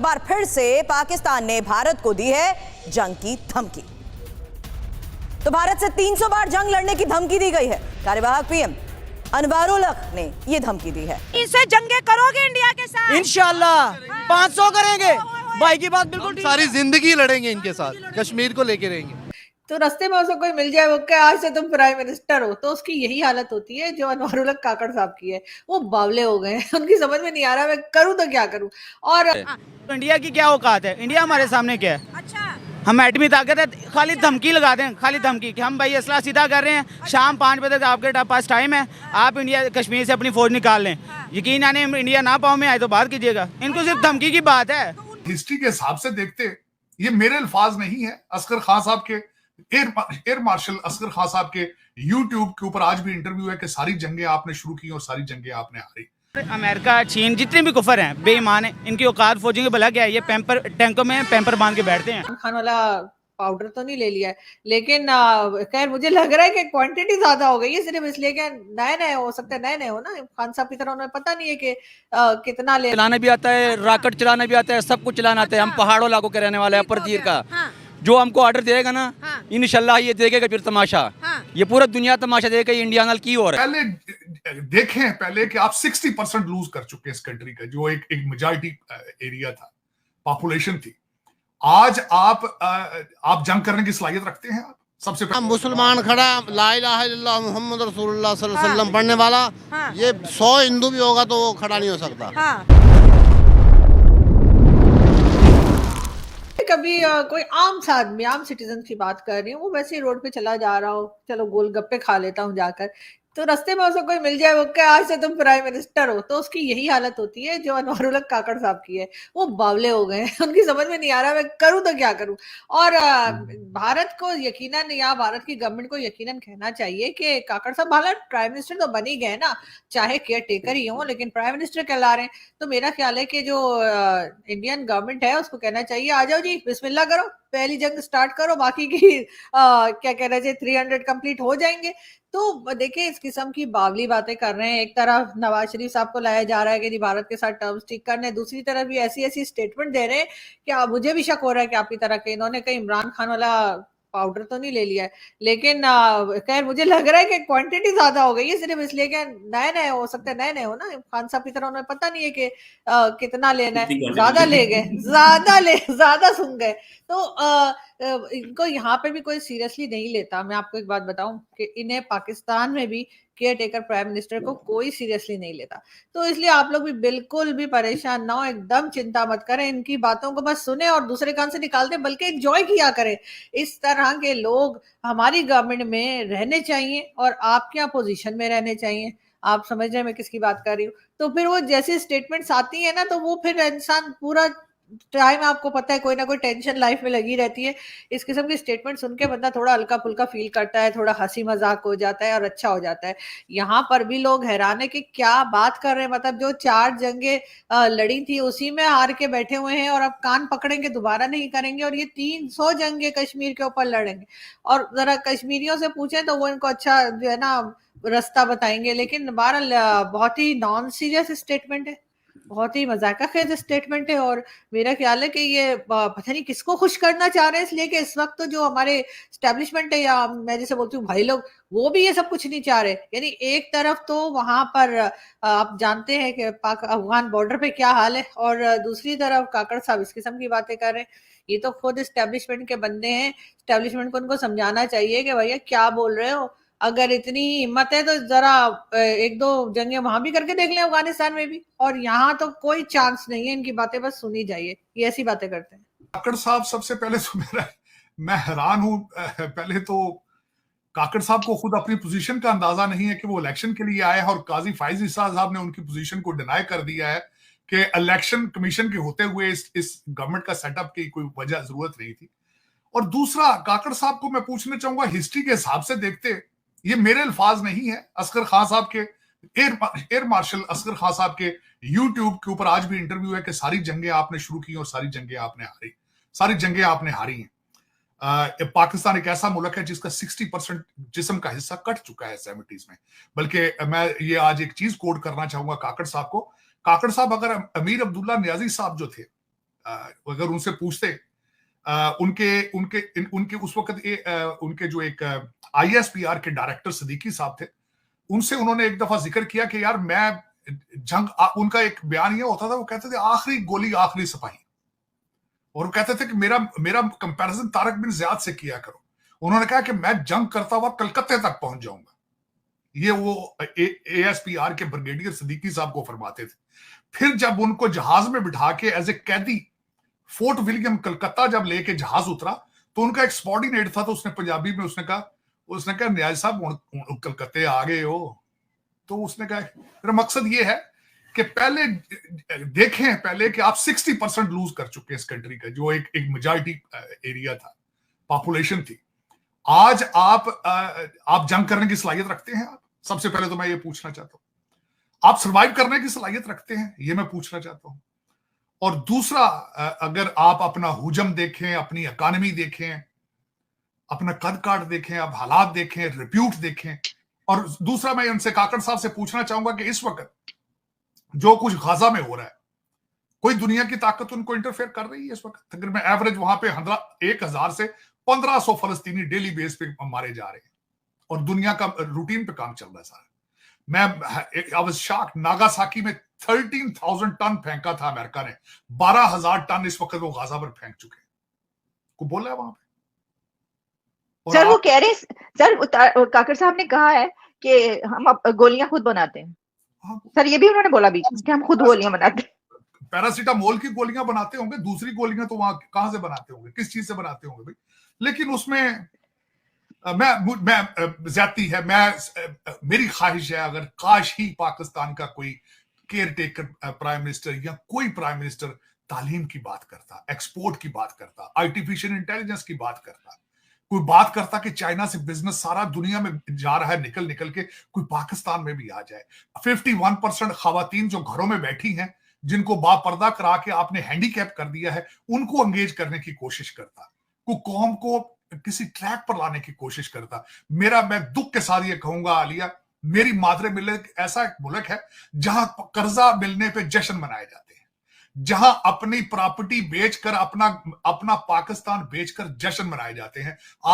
बार फिर से पाकिस्तान ने भारत को दी है जंग की धमकी। तो भारत से 300 बार जंग लड़ने की धमकी दी गई है। कार्यवाहक पीएम अनवरुल हक ने यह धमकी दी है। इनसे जंगे करोगे इंडिया के साथ? इंशाल्लाह 500 करेंगे। भाई की बात बिल्कुल सारी जिंदगी लड़ेंगे इनके साथ, कश्मीर को लेके रहेंगे। तो रास्ते में उसको कोई मिल जाए वो क्या आज से तुम प्राइम मिनिस्टर हो, तो उसकी यही हालत होती है जो अनवरुल हक काकड़ साहब की है। वो बावले हो गए हैं, उनकी समझ में नहीं आ रहा मैं करूं तो क्या करूं। और तो इंडिया की क्या औकात है? इंडिया हमारे सामने क्या है? अच्छा, हम एटमी ताकत है, खाली धमकी लगा दें, खाली धमकी कि हम भाई असला सीधा कर रहे हैं, शाम 5 बजे तक आपके पास टाइम है, आप इंडिया कश्मीर से अपनी फौज निकाल लें। यकीन आने इंडिया ना पाँव में आए तो बात कीजिएगा। इनको सिर्फ धमकी की बात है। हिस्ट्री के हिसाब से देखते, ये मेरे अल्फाज नहीं है, असगर खान साहब के, एयर मार्शल असगर खान साहब के यूट्यूब के ऊपर आज भी इंटरव्यू है कि सारी जंगें आपने शुरू की और सारी जंगें आपने हारी। अमेरिका, चीन, जितने भी कुफर हैं बेईमान हैं, इनकी औकात फौजियों के भला क्या है? ये पैम्पर टैंकों में पैम्पर बांध के बैठते हैं। खान वाला पाउडर तो नहीं ले लिया है, लेकिन खैर मुझे लग रहा है कि क्वांटिटी ज्यादा हो गई है, सिर्फ इसलिए कि नए नए हो सकते हैं, नए नए हो ना खान साहब की तरह, उन्हें पता नहीं है कि कितना ले। चलाना भी आता है, रॉकेट चलाना भी आता है, सब कुछ चलाना आता है। हम पहाड़ों इलाकों के रहने वाले हैं, अपर तीर का। जो हमको ऑर्डर देगा ना, इंशाल्लाह ये देखेगा फिर तमाशा। ये पूरा दुनिया तमाशा देगा इंडिया नाल की हो रहा है। पहले देखें पहले कि आप 60% लूज कर चुके हैं इस कंट्री का, जो एक मेजॉरिटी एरिया था, पॉपुलेशन थी। आज आप जंग करने की सलाहियत रखते हैं? आप सबसे पहले मुसलमान खड़ा, ला इलाहा इल्लल्लाह मुहम्मद रसूलुल्लाह सल्लल्लाहु अलैहि वसल्लम पढ़ने वाला, ये 100 हिंदू भी होगा तो वो खड़ा नहीं हो सकता। कभी कोई आम आदमी, आम सिटीजन की बात कर रही हूँ, वो वैसे ही रोड पे चला जा रहा हो, चलो गोलगप्पे खा लेता हूँ जाकर, तो रास्ते में उसको कोई मिल जाए वो क्या आज से तुम प्राइम मिनिस्टर हो, तो उसकी यही हालत होती है जो अनवरुल हक काकड़ साहब की है। वो बावले हो गए हैं, उनकी समझ में नहीं आ रहा मैं करूं तो क्या करूं। और भारत को यकीनन, या भारत की गवर्नमेंट को यकीनन कहना चाहिए कि काकड़ साहब हालांकि प्राइम मिनिस्टर तो बन ही गए ना, चाहे केयर टेकर ही हो, लेकिन प्राइम मिनिस्टर कहला रहे हैं। तो मेरा ख्याल है कि जो इंडियन गवर्नमेंट है उसको कहना चाहिए आ जाओ जी, बिस्मिल्लाह करो, पहली जंग स्टार्ट करो, बाकी की क्या कहना चाहिए 300 कंप्लीट हो जाएंगे। तो देखिए इस किस्म की बावली बातें कर रहे हैं। एक तरफ नवाज शरीफ साहब को लाया जा रहा है कि जी भारत के साथ टर्म्स ठीक करने, दूसरी तरफ भी ऐसी ऐसी स्टेटमेंट दे रहे हैं कि मुझे भी शक हो रहा है कि आपकी तरह के इन्होंने कहीं इमरान खान वाला पाउडर तो नहीं ले लिया है, लेकिन खैर मुझे लग रहा है कि क्वांटिटी ज्यादा हो गई है, सिर्फ इसलिए कि नए नए हो सकते हैं, नए नए हो ना खान साहब की तरह, उन्हें पता नहीं है कि कितना लेना है, ज्यादा ले गए, ज्यादा सुन गए। तो इनको यहाँ पे भी कोई सीरियसली नहीं लेता। मैं आपको एक बात बताऊं कि इन्हें पाकिस्तान में भी केयर टेकर प्राइम मिनिस्टर को कोई सीरियसली नहीं लेता। तो इसलिए आप लोग भी बिल्कुल भी परेशान ना हो, एकदम चिंता मत करें, इनकी बातों को बस सुने और दूसरे कान से निकाल दें, बल्कि एंजॉय किया करें। इस तरह के लोग हमारी गवर्नमेंट में रहने चाहिए और आपके अपोजिशन में रहने चाहिए। आप समझ रहे हैं मैं किसकी बात कर रही हूँ? तो फिर वो जैसे स्टेटमेंट्स आती है ना, तो वो फिर इंसान पूरा टाइम, आपको पता है, कोई ना कोई टेंशन लाइफ में लगी रहती है। इस किस्म की स्टेटमेंट सुन के बंदा थोड़ा हल्का फुल्का फील करता है, थोड़ा हंसी मजाक हो जाता है और अच्छा हो जाता है। यहाँ पर भी लोग हैरान है कि क्या बात कर रहे हैं, मतलब जो 4 जंगे लड़ी थी उसी में हार के बैठे हुए हैं और अब कान पकड़ेंगे, दोबारा नहीं करेंगे, और ये 300 जंगे कश्मीर के ऊपर लड़ेंगे। और जरा कश्मीरियों से पूछें तो वो इनको अच्छा जो है ना रास्ता बताएंगे। लेकिन बहरहाल बहुत ही नॉन सीरियस स्टेटमेंट है, बहुत ही मजाका खेज स्टेटमेंट है। और मेरा ख्याल है कि ये पता नहीं किसको खुश करना चाह रहे हैं, इसलिए कि इस वक्त तो जो हमारे स्टैब्लिशमेंट है, या मैं जैसे बोलती हूँ भाई लोग, वो भी ये सब कुछ नहीं चाह रहे। यानी एक तरफ तो वहां पर आप जानते हैं कि पाक अफगान बॉर्डर पे क्या हाल है, और दूसरी तरफ काकड़ साहब इस किस्म की बातें कर रहे हैं। ये तो खुद स्टैब्लिशमेंट के बंदे हैं, स्टैब्लिशमेंट को उनको समझाना चाहिए कि भैया क्या बोल रहे हो। अगर इतनी हिम्मत है तो जरा 1-2 जंगे वहां भी करके देख लें, अफगानिस्तान में भी। और यहाँ तो कोई चांस नहीं है, इनकी बातें बस सुनी जाइए, ये ऐसी बातें करते हैं। काकड़ साहब, सबसे पहले तो मैं हैरान हूं। पहले तो काकड़ साहब को खुद अपनी पोजीशन का अंदाजा नहीं है कि वो इलेक्शन के लिए आए हैं, और काजी फाइज ईसा साहब ने उनकी पोजीशन को डिनाई कर दिया है कि इलेक्शन कमीशन के होते हुए इस गवर्नमेंट का सेटअप की कोई वजह जरूरत नहीं थी। और दूसरा, काकड़ साहब को मैं पूछना चाहूंगा, हिस्ट्री के हिसाब से देखते, ये मेरे अल्फाज नहीं है, असगर खान साहब के, एयर मार्शल असगर खान साहब के यूट्यूब के ऊपर आज भी इंटरव्यू है कि सारी जंगें आपने शुरू की और सारी जंगें आपने हारी, सारी जंगें आपने हारी हैं। पाकिस्तान एक ऐसा मुल्क है जिसका 60% जिस्म का हिस्सा कट चुका है 70s में। बल्कि मैं ये आज एक चीज कोट करना चाहूंगा काकड़ साहब को। काकड़ साहब, अगर अमीर अब्दुल्ला नियाजी साहब जो थे अगर उनसे पूछते उनके उस वक्त उनके जो एक ISPR के डायरेक्टर सदीकी साहब थे, उनसे उन्होंने एक दफा जिक्र किया कि यार मैं उनका एक बयान ये होता था, वो कहते थे आखिरी गोली आखिरी सिपाही, और वो कहते थे कि मेरा कंपैरिजन तारक बिन ज़ियाद से किया करो। उन्होंने कहा कि मैं जंग करता हुआ कलकत्ते तक पहुंच जाऊंगा। ये वो ASPR के ब्रिगेडियर सदीकी साहब को फरमाते थे। फिर जब उनको जहाज में बिठा के एज ए कैदी फोर्ट विलियम कलकत्ता जब लेके जहाज उतरा, तो उनका एक सबॉर्डिनेट था, तो उसने पंजाबी में उसने कहा न्याय साहब कलकत्ते आ गए हो। तो उसने कहा मेरा मकसद ये है कि पहले देखें कि आप 60% लूज कर चुके हैं इस कंट्री का, जो एक मेजॉरिटी एरिया था, पॉपुलेशन थी। आज आप जंग करने की सलाहियत रखते हैं? आप सबसे पहले तो मैं ये पूछना चाहता हूं, आप सर्वाइव करने की सलाहियत रखते हैं? ये मैं पूछना चाहता हूं। और दूसरा, अगर आप अपना हुजम देखें, अपनी इकॉनमी देखें, अपना कद काट देखें, आप हालात देखें, रिप्यूट देखें, और दूसरा मैं उनसे काकड़ साहब से पूछना चाहूंगा कि इस वक्त जो कुछ गाजा में हो रहा है, कोई दुनिया की ताकत उनको इंटरफेयर कर रही है इस वक्त? अगर मैं एवरेज वहां पे 1000 से 1500 फलस्तीनी डेली बेस पे मारे जा रहे हैं, और दुनिया का रूटीन पे काम चल रहा है सारा। आई वाज शॉक्ड, नागासाकी में 13,000 टन फेंका था अमेरिका ने, 12,000 टन इस वक्त वो गाजा पर फेंक चुके हैं। को बोला है वहां पे? सर वो कह रहे हैं, सर काकड़ साहब ने कहा है कि हम गोलियां खुद बनाते हैं। हाँ, सर ये भी उन्होंने बोला बीच में कि हम खुद गोलियां बनाते हैं। पैरासीटामोल की गोलियां बनाते होंगे, दूसरी गोलियां तो वहां कहां से बनाते होंगे, किस चीज से बनाते होंगे भाई? लेकिन उसमें मैं ज्यादती है, मेरी ख्वाहिश है अगर काश ही पाकिस्तान का कोई केयर टेकर प्राइम मिनिस्टर या कोई प्राइम मिनिस्टर तालीम की बात करता, एक्सपोर्ट की बात करता, आर्टिफिशियल इंटेलिजेंस की बात करता, कोई बात करता कि चाइना से बिजनेस सारा दुनिया में जा रहा है निकल निकल के, कोई पाकिस्तान में भी आ जाए। 51% खवातीन जो घरों में बैठी हैं, जिनको बापर्दा करा के आपने हैंडीकैप कर दिया है, उनको एंगेज करने की कोशिश करता, को कौम को किसी ट्रैक पर लाने की कोशिश करता। मैं दुख के साथ ये कहूंगा आलिया, मेरी मादरे मिल्लत ऐसा एक मुल्क है जहां कर्जा मिलने पे जश्न मनाए जाते हैं, जहां अपनी प्रॉपर्टी बेचकर अपना पाकिस्तान बेचकर जश्न मनाए जाते हैं।